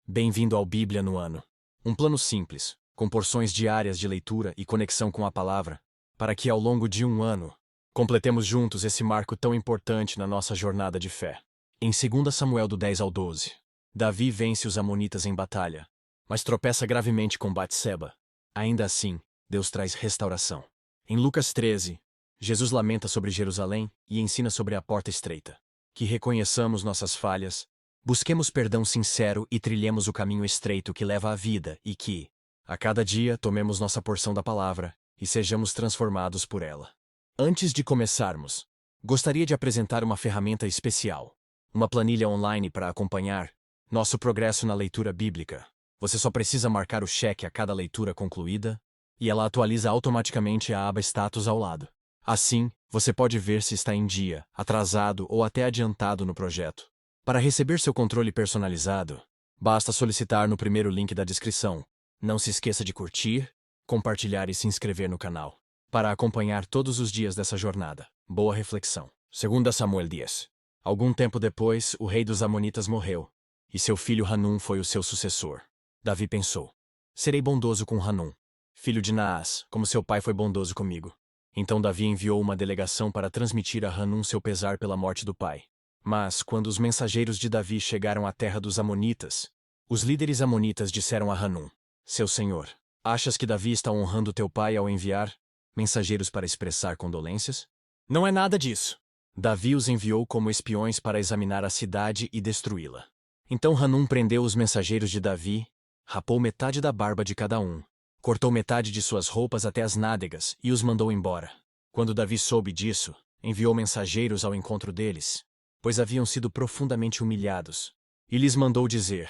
Bem-vindo ao Bíblia no Ano. Um plano simples, com porções diárias de leitura e conexão com a palavra, para que ao longo de um ano, completemos juntos esse marco tão importante na nossa jornada de fé. Em 2 Samuel do 10 ao 12, Davi vence os amonitas em batalha, mas tropeça gravemente com Batseba. Ainda assim, Deus traz restauração. Em Lucas 13, Jesus lamenta sobre Jerusalém e ensina sobre a porta estreita. Que reconheçamos nossas falhas, busquemos perdão sincero e trilhemos o caminho estreito que leva à vida e que, a cada dia, tomemos nossa porção da palavra e sejamos transformados por ela. Antes de começarmos, gostaria de apresentar uma ferramenta especial, uma planilha online para acompanhar nosso progresso na leitura bíblica. Você só precisa marcar o cheque a cada leitura concluída e ela atualiza automaticamente a aba Status ao lado. Assim, você pode ver se está em dia, atrasado ou até adiantado no projeto. Para receber seu controle personalizado, basta solicitar no primeiro link da descrição. Não se esqueça de curtir, compartilhar e se inscrever no canal, para acompanhar todos os dias dessa jornada. Boa reflexão. 2 Samuel 10. Algum tempo depois, o rei dos Amonitas morreu, e seu filho Hanum foi o seu sucessor. Davi pensou: serei bondoso com Hanum, filho de Naás, como seu pai foi bondoso comigo. Então Davi enviou uma delegação para transmitir a Hanum seu pesar pela morte do pai. Mas, quando os mensageiros de Davi chegaram à terra dos Amonitas, os líderes amonitas disseram a Hanum: seu senhor, achas que Davi está honrando teu pai ao enviar mensageiros para expressar condolências? Não é nada disso. Davi os enviou como espiões para examinar a cidade e destruí-la. Então Hanum prendeu os mensageiros de Davi, rapou metade da barba de cada um, cortou metade de suas roupas até as nádegas e os mandou embora. Quando Davi soube disso, enviou mensageiros ao encontro deles, pois haviam sido profundamente humilhados, e lhes mandou dizer: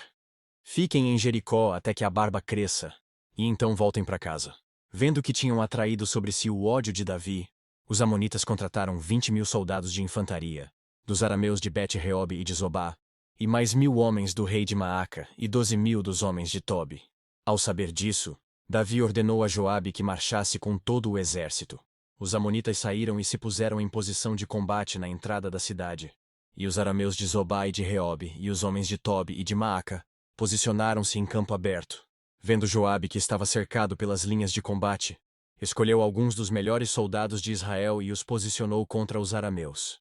fiquem em Jericó até que a barba cresça, e então voltem para casa. Vendo que tinham atraído sobre si o ódio de Davi, os amonitas contrataram 20.000 soldados de infantaria, dos arameus de Bet-Reob e de Zobá, e mais 1.000 homens do rei de Maaca e 12.000 dos homens de Tobi. Ao saber disso, Davi ordenou a Joabe que marchasse com todo o exército. Os amonitas saíram e se puseram em posição de combate na entrada da cidade. E os arameus de Zobá e de Reob e os homens de Tobi e de Maaca posicionaram-se em campo aberto. Vendo Joabe que estava cercado pelas linhas de combate, escolheu alguns dos melhores soldados de Israel e os posicionou contra os arameus,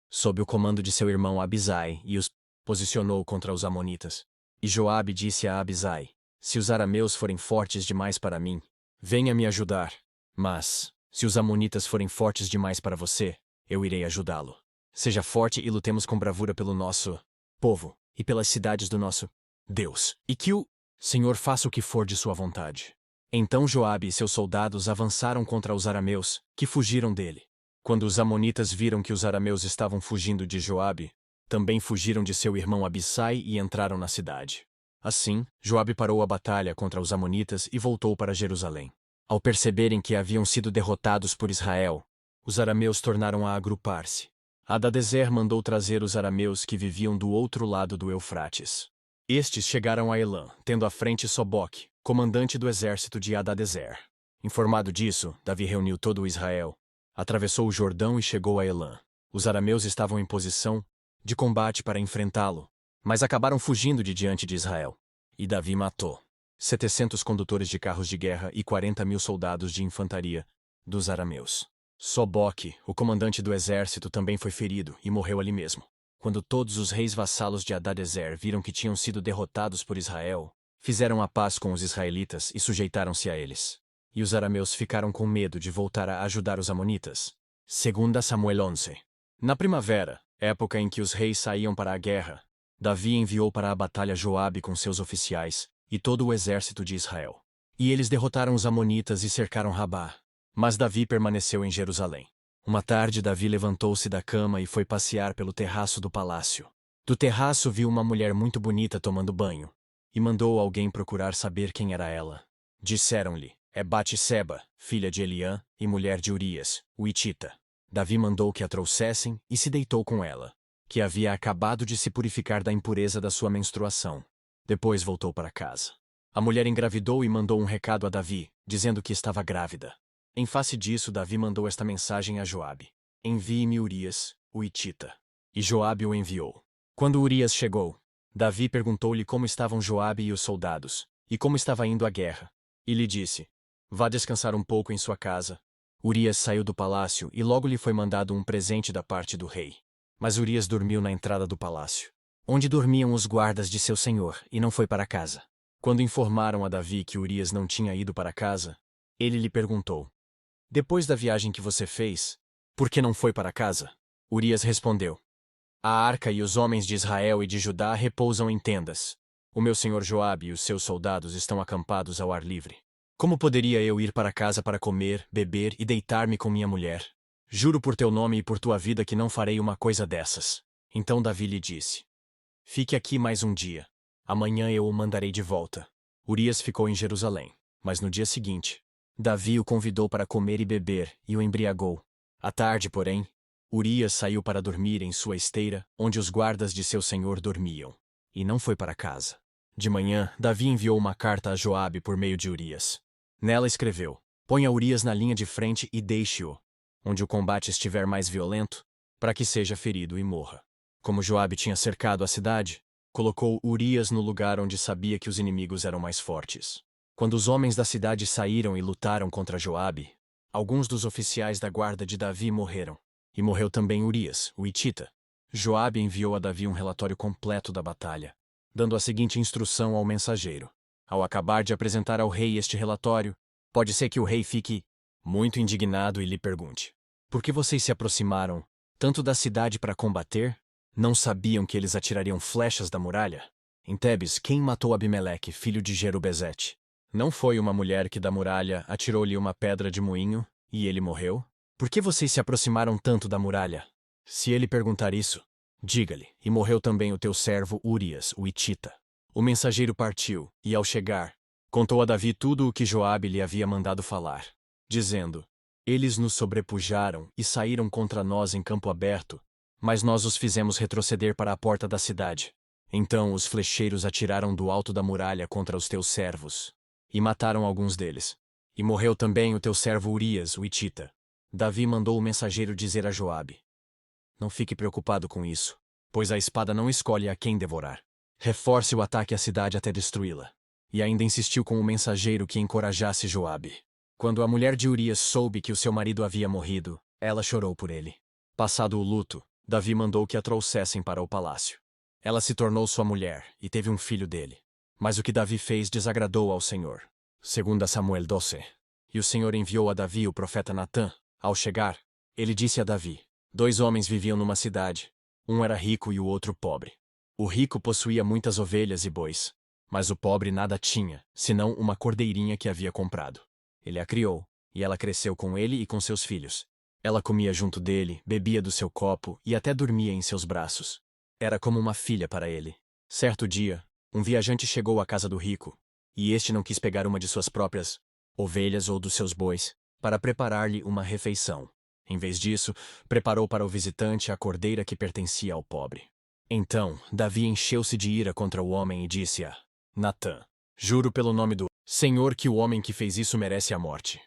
sob o comando de seu irmão Abisai, e os posicionou contra os amonitas. E Joabe disse a Abisai: se os arameus forem fortes demais para mim, venha me ajudar. Mas, se os amonitas forem fortes demais para você, eu irei ajudá-lo. Seja forte e lutemos com bravura pelo nosso povo e pelas cidades do nosso Deus, e que o Senhor faça o que for de sua vontade. Então Joabe e seus soldados avançaram contra os arameus, que fugiram dele. Quando os amonitas viram que os arameus estavam fugindo de Joabe, também fugiram de seu irmão Abissai e entraram na cidade. Assim, Joabe parou a batalha contra os amonitas e voltou para Jerusalém. Ao perceberem que haviam sido derrotados por Israel, os arameus tornaram a agrupar-se. Hadadezer mandou trazer os arameus que viviam do outro lado do Eufrates. Estes chegaram a Elã, tendo à frente Soboque, comandante do exército de Hadadezer. Informado disso, Davi reuniu todo o Israel, atravessou o Jordão e chegou a Elã. Os arameus estavam em posição de combate para enfrentá-lo, mas acabaram fugindo de diante de Israel. E Davi matou 700 condutores de carros de guerra e 40.000 soldados de infantaria dos arameus. Soboque, o comandante do exército, também foi ferido e morreu ali mesmo. Quando todos os reis vassalos de Hadadezer viram que tinham sido derrotados por Israel, fizeram a paz com os israelitas e sujeitaram-se a eles. E os arameus ficaram com medo de voltar a ajudar os amonitas. 2 Samuel 11. Na primavera, época em que os reis saíam para a guerra, Davi enviou para a batalha Joabe com seus oficiais e todo o exército de Israel. E eles derrotaram os amonitas e cercaram Rabá. Mas Davi permaneceu em Jerusalém. Uma tarde Davi levantou-se da cama e foi passear pelo terraço do palácio. Do terraço viu uma mulher muito bonita tomando banho, e mandou alguém procurar saber quem era ela. Disseram-lhe: é Batseba, filha de Eliã e mulher de Urias, o hitita. Davi mandou que a trouxessem e se deitou com ela, que havia acabado de se purificar da impureza da sua menstruação. Depois voltou para casa. A mulher engravidou e mandou um recado a Davi, dizendo que estava grávida. Em face disso, Davi mandou esta mensagem a Joabe: envie-me Urias, o hitita. E Joabe o enviou. Quando Urias chegou, Davi perguntou-lhe como estavam Joabe e os soldados, e como estava indo a guerra. E lhe disse: Vá descansar um pouco em sua casa. Urias saiu do palácio e logo lhe foi mandado um presente da parte do rei. Mas Urias dormiu na entrada do palácio, onde dormiam os guardas de seu senhor, e não foi para casa. Quando informaram a Davi que Urias não tinha ido para casa, ele lhe perguntou: Depois da viagem que você fez, por que não foi para casa? Urias respondeu: A arca e os homens de Israel e de Judá repousam em tendas. O meu senhor Joabe e os seus soldados estão acampados ao ar livre. Como poderia eu ir para casa para comer, beber e deitar-me com minha mulher? Juro por teu nome e por tua vida que não farei uma coisa dessas. Então Davi lhe disse: Fique aqui mais um dia. Amanhã eu o mandarei de volta. Urias ficou em Jerusalém, mas no dia seguinte, Davi o convidou para comer e beber e o embriagou. À tarde, porém, Urias saiu para dormir em sua esteira, onde os guardas de seu senhor dormiam, e não foi para casa. De manhã, Davi enviou uma carta a Joabe por meio de Urias. Nela escreveu: Ponha Urias na linha de frente e deixe-o, onde o combate estiver mais violento, para que seja ferido e morra. Como Joabe tinha cercado a cidade, colocou Urias no lugar onde sabia que os inimigos eram mais fortes. Quando os homens da cidade saíram e lutaram contra Joabe, alguns dos oficiais da guarda de Davi morreram. E morreu também Urias, o hitita. Joabe enviou a Davi um relatório completo da batalha, dando a seguinte instrução ao mensageiro: Ao acabar de apresentar ao rei este relatório, pode ser que o rei fique muito indignado e lhe pergunte: Por que vocês se aproximaram tanto da cidade para combater? Não sabiam que eles atirariam flechas da muralha? Em Tebes, quem matou Abimeleque, filho de Jerubezete? Não foi uma mulher que da muralha atirou-lhe uma pedra de moinho, e ele morreu? Por que vocês se aproximaram tanto da muralha? Se ele perguntar isso, diga-lhe: E morreu também o teu servo Urias, o hitita. O mensageiro partiu, e ao chegar, contou a Davi tudo o que Joabe lhe havia mandado falar, dizendo: Eles nos sobrepujaram e saíram contra nós em campo aberto, mas nós os fizemos retroceder para a porta da cidade. Então os flecheiros atiraram do alto da muralha contra os teus servos, e mataram alguns deles. E morreu também o teu servo Urias, o hitita. Davi mandou o mensageiro dizer a Joabe: Não fique preocupado com isso, pois a espada não escolhe a quem devorar. Reforce o ataque à cidade até destruí-la. E ainda insistiu com o mensageiro que encorajasse Joabe. Quando a mulher de Urias soube que o seu marido havia morrido, ela chorou por ele. Passado o luto, Davi mandou que a trouxessem para o palácio. Ela se tornou sua mulher e teve um filho dele. Mas o que Davi fez desagradou ao Senhor. 2 Samuel 12. E o Senhor enviou a Davi o profeta Natã. Ao chegar, ele disse a Davi: 2 homens viviam numa cidade. Um era rico e o outro pobre. O rico possuía muitas ovelhas e bois, mas o pobre nada tinha, senão uma cordeirinha que havia comprado. Ele a criou, e ela cresceu com ele e com seus filhos. Ela comia junto dele, bebia do seu copo e até dormia em seus braços. Era como uma filha para ele. Certo dia, um viajante chegou à casa do rico, e este não quis pegar uma de suas próprias ovelhas ou dos seus bois, para preparar-lhe uma refeição. Em vez disso, preparou para o visitante a cordeira que pertencia ao pobre. Então, Davi encheu-se de ira contra o homem e disse a Natã: Juro pelo nome do Senhor que o homem que fez isso merece a morte.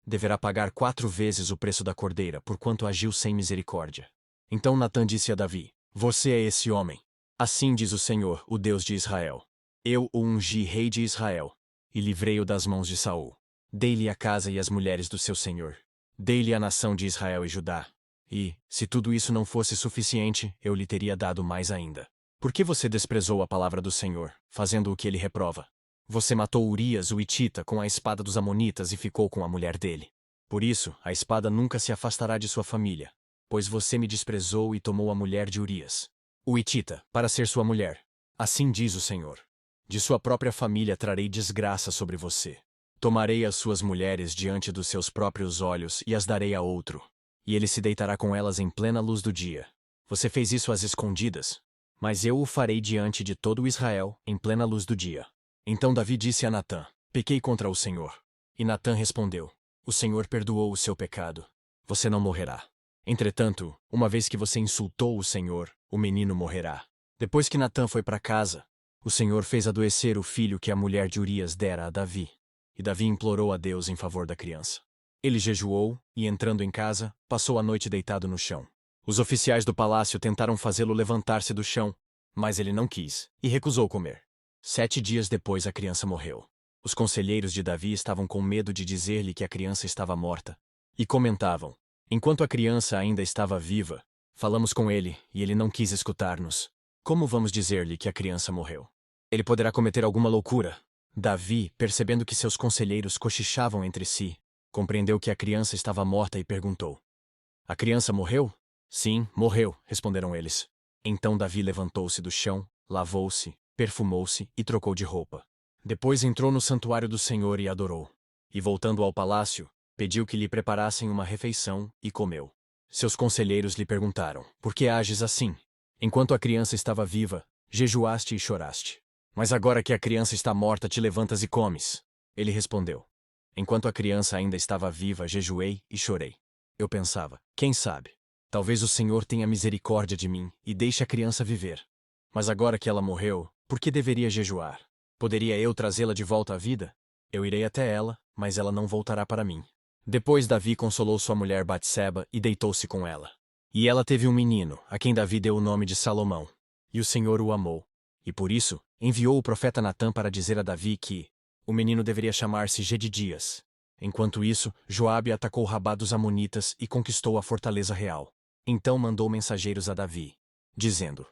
Deverá pagar 4 vezes o preço da cordeira, porquanto agiu sem misericórdia. Então Natã disse a Davi: Você é esse homem. Assim diz o Senhor, o Deus de Israel: Eu o ungi rei de Israel, e livrei-o das mãos de Saul. Dei-lhe a casa e as mulheres do seu senhor. Dei-lhe a nação de Israel e Judá. E, se tudo isso não fosse suficiente, eu lhe teria dado mais ainda. Por que você desprezou a palavra do Senhor, fazendo o que ele reprova? Você matou Urias, o hitita, com a espada dos amonitas e ficou com a mulher dele. Por isso, a espada nunca se afastará de sua família, pois você me desprezou e tomou a mulher de Urias, o hitita, para ser sua mulher. Assim diz o Senhor: De sua própria família trarei desgraça sobre você. Tomarei as suas mulheres diante dos seus próprios olhos e as darei a outro, e ele se deitará com elas em plena luz do dia. Você fez isso às escondidas, mas eu o farei diante de todo o Israel, em plena luz do dia. Então Davi disse a Natã: Pequei contra o Senhor. E Natã respondeu: O Senhor perdoou o seu pecado. Você não morrerá. Entretanto, uma vez que você insultou o Senhor, o menino morrerá. Depois que Natã foi para casa, o Senhor fez adoecer o filho que a mulher de Urias dera a Davi. E Davi implorou a Deus em favor da criança. Ele jejuou e, entrando em casa, passou a noite deitado no chão. Os oficiais do palácio tentaram fazê-lo levantar-se do chão, Mas ele não quis, e recusou comer. 7 dias depois a criança morreu. Os conselheiros de Davi estavam com medo de dizer-lhe que a criança estava morta. E comentavam: enquanto a criança ainda estava viva, falamos com ele, e ele não quis escutar-nos. Como vamos dizer-lhe que a criança morreu? Ele poderá cometer alguma loucura. Davi, percebendo que seus conselheiros cochichavam entre si, compreendeu que a criança estava morta e perguntou: a criança morreu? Sim, morreu, responderam eles. Então Davi levantou-se do chão, lavou-se, perfumou-se e trocou de roupa. Depois entrou no santuário do Senhor e adorou. E voltando ao palácio, pediu que lhe preparassem uma refeição e comeu. Seus conselheiros lhe perguntaram: por que ages assim? Enquanto a criança estava viva, jejuaste e choraste. Mas agora que a criança está morta, te levantas e comes. Ele respondeu: enquanto a criança ainda estava viva, jejuei e chorei. Eu pensava: quem sabe? Talvez o Senhor tenha misericórdia de mim e deixe a criança viver. Mas agora que ela morreu, por que deveria jejuar? Poderia eu trazê-la de volta à vida? Eu irei até ela, mas ela não voltará para mim. Depois Davi consolou sua mulher Batseba e deitou-se com ela. E ela teve um menino, a quem Davi deu o nome de Salomão. E o Senhor o amou. E por isso, enviou o profeta Natã para dizer a Davi que o menino deveria chamar-se Jedidias. Enquanto isso, Joabe atacou Rabá dos Amonitas e conquistou a fortaleza real. Então mandou mensageiros a Davi, dizendo: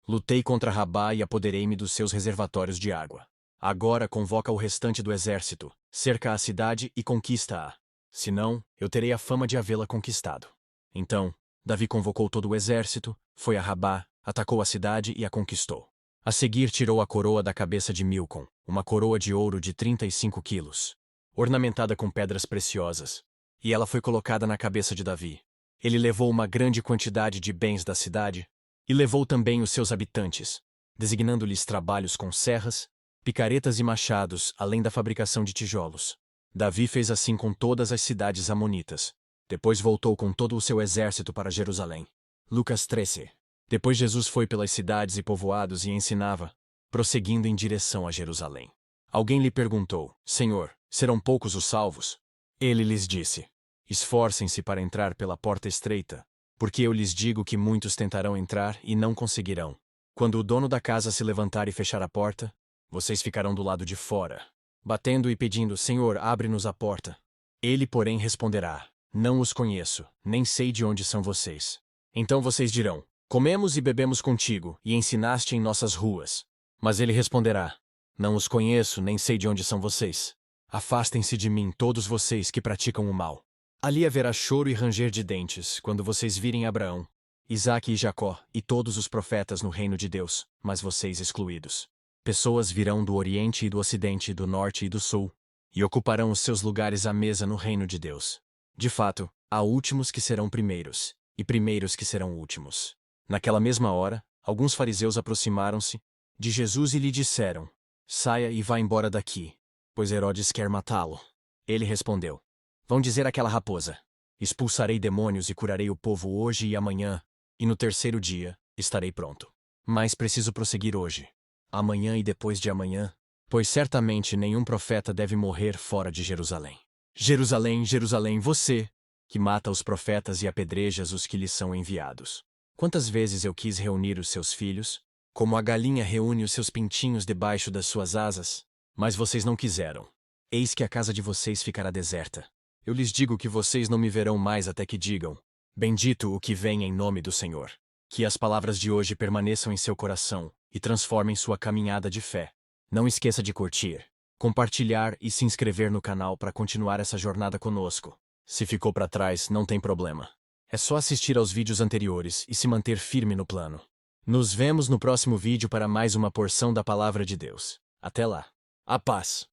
lutei contra Rabá e apoderei-me dos seus reservatórios de água. Agora convoca o restante do exército, cerca a cidade e conquista-a. Senão, eu terei a fama de havê-la conquistado. Então, Davi convocou todo o exército, foi a Rabá, atacou a cidade e a conquistou. A seguir tirou a coroa da cabeça de Milcom, uma coroa de ouro de 35 quilos, ornamentada com pedras preciosas, e ela foi colocada na cabeça de Davi. Ele levou uma grande quantidade de bens da cidade, e levou também os seus habitantes, designando-lhes trabalhos com serras, picaretas e machados, além da fabricação de tijolos. Davi fez assim com todas as cidades amonitas. Depois voltou com todo o seu exército para Jerusalém. Lucas 13. Depois Jesus foi pelas cidades e povoados e ensinava, prosseguindo em direção a Jerusalém. Alguém lhe perguntou: Senhor, serão poucos os salvos? Ele lhes disse: esforcem-se para entrar pela porta estreita, porque eu lhes digo que muitos tentarão entrar e não conseguirão. Quando o dono da casa se levantar e fechar a porta, vocês ficarão do lado de fora, batendo e pedindo: Senhor, abre-nos a porta. Ele, porém, responderá: não os conheço, nem sei de onde são vocês. Então vocês dirão: comemos e bebemos contigo, e ensinaste em nossas ruas. Mas ele responderá: não os conheço, nem sei de onde são vocês. Afastem-se de mim, todos vocês que praticam o mal. Ali haverá choro e ranger de dentes, quando vocês virem Abraão, Isaque e Jacó, e todos os profetas no reino de Deus, mas vocês excluídos. Pessoas virão do Oriente e do Ocidente, do Norte e do Sul, e ocuparão os seus lugares à mesa no reino de Deus. De fato, há últimos que serão primeiros, e primeiros que serão últimos. Naquela mesma hora, alguns fariseus aproximaram-se de Jesus e lhe disseram: saia e vá embora daqui, pois Herodes quer matá-lo. Ele respondeu: vão dizer àquela raposa: expulsarei demônios e curarei o povo hoje e amanhã, e no terceiro dia estarei pronto. Mas preciso prosseguir hoje, amanhã e depois de amanhã, pois certamente nenhum profeta deve morrer fora de Jerusalém. Jerusalém, Jerusalém, você, que mata os profetas e apedrejas os que lhes são enviados. Quantas vezes eu quis reunir os seus filhos, como a galinha reúne os seus pintinhos debaixo das suas asas, mas vocês não quiseram. Eis que a casa de vocês ficará deserta. Eu lhes digo que vocês não me verão mais até que digam: bendito o que vem em nome do Senhor. Que as palavras de hoje permaneçam em seu coração e transformem sua caminhada de fé. Não esqueça de curtir, compartilhar e se inscrever no canal para continuar essa jornada conosco. Se ficou para trás, não tem problema. É só assistir aos vídeos anteriores e se manter firme no plano. Nos vemos no próximo vídeo para mais uma porção da Palavra de Deus. Até lá. A paz.